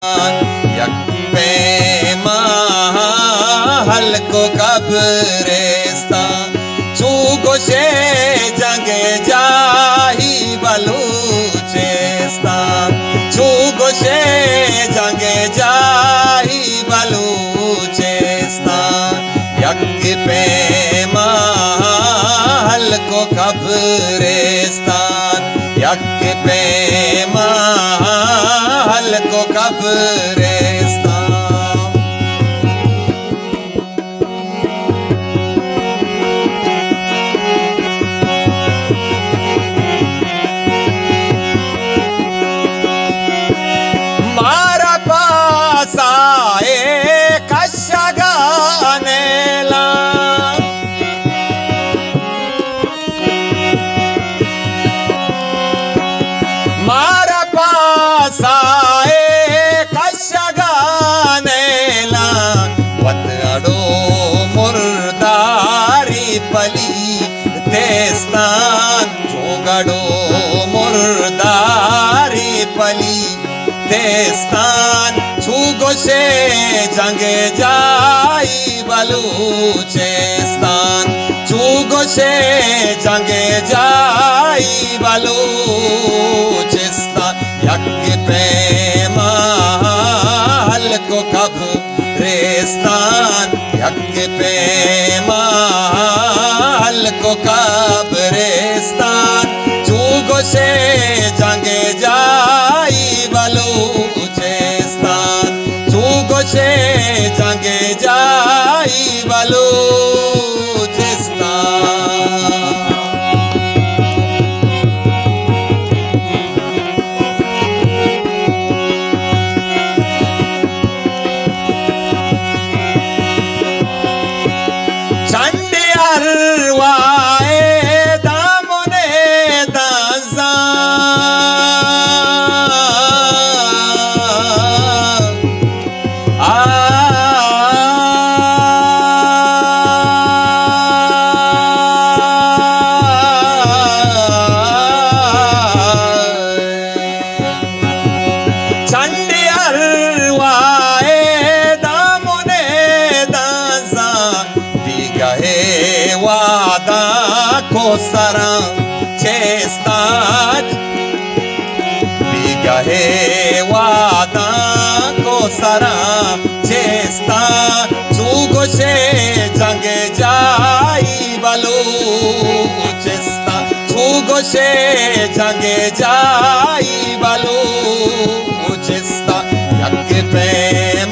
यक पे महल को कब्रिस्तान चू गोशे जंगे जाही बलूचिस्तान चू गोशे जंगे जाही बलूचिस्तान यक पे महल को कब्रिस्तान यक पे महल को कब्रिस्तान मारा पास आए कशगानेला मारा पास आए कशगानेला वतड़ो मुर्दारी पली तेस्तान जोगड़ो मुर्दारी पली तेस्तान छूगोशे जंगे जाई बलूचिस्तान छूगोशे जंगे जाई बलूचिस्तान यक पे महल को कब्रिस्तान यक पे महल को कब्रिस्तान छूगोशे जंगे जाई बलूचिस्तान छूगोशे जंगे जाई बलूचिस्तान चंडी अरवाए दामुने दाजा चंडी अरवाए दामुने दाजा दी गए वादा को सरा चेस्ताज दी गए वादा को सरा चेस्ता चूगोशे जंगे जाई बलूचिस्ता चूगोशे जंगे जाई बलूचिस्ता यक पे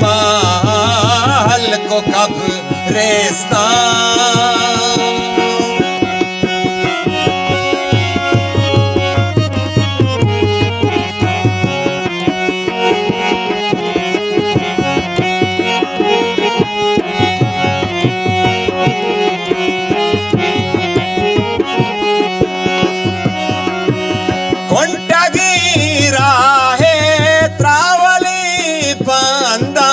महल को कब्रिस्तान कोंटगीरा है त्रावली पंदा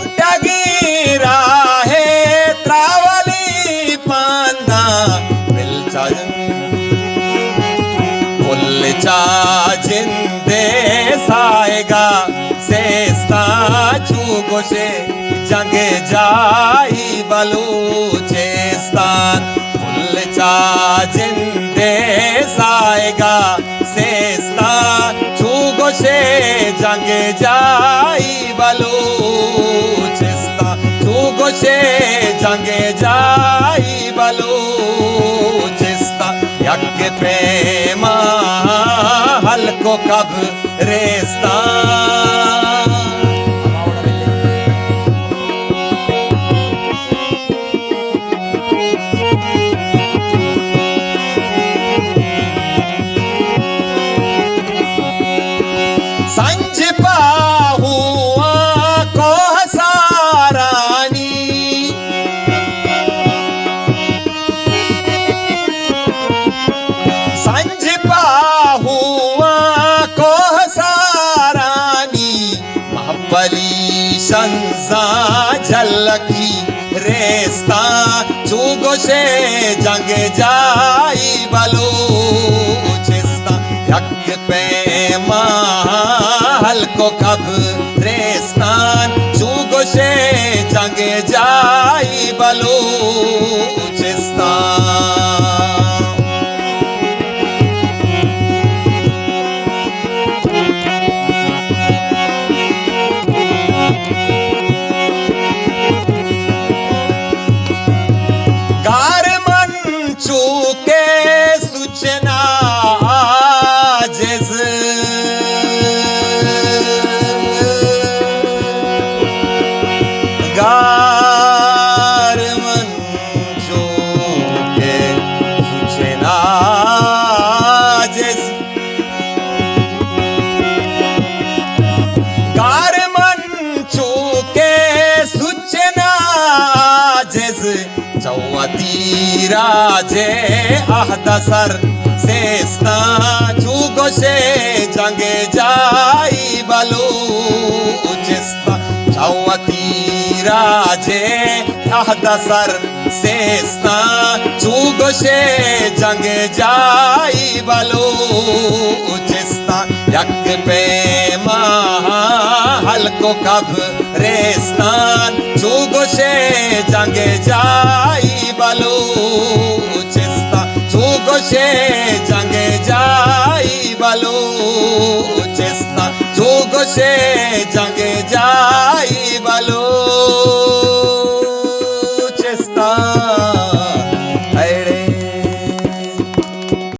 कोंटगीरा है त्रावली पंदा चा जिंदे साएगा सेस्ता चूगोशे जंगे जाई बलूचिस्तान फुल चा जिंदे साएगा सेस्ता चूगोशे जंगे जाई बलूचिस्तान चूगोशे जंगे जाई बलूचिस्तान यक पे महल को कब्रिस्तान संजिपा हुआ को हसारानी संजिपा हुआ को हसा पलीशंजा झलकी रेस्ता चुगोशे जंगे जाई बलूचिस्ता यक पे हल्को कब्रिस्तान चुगोशे जंगे जाई बलूचिस्तान। चूके सूचना जिस गारमन चूके सूचना जिस गारमन चूके सूचना जिस चौवतीरा जे अहदसर सेस्ता चुगोशे जंगे जाई बलूचिस्ता चौवतीरा जे अहदसर सेस्ता चुगोशे जंगे जाई बलूचिस्ता यक पे हल्को कब्रिस्तान चुगोशे जंगे जाई बलूचिस्ता चुगोशे जंगे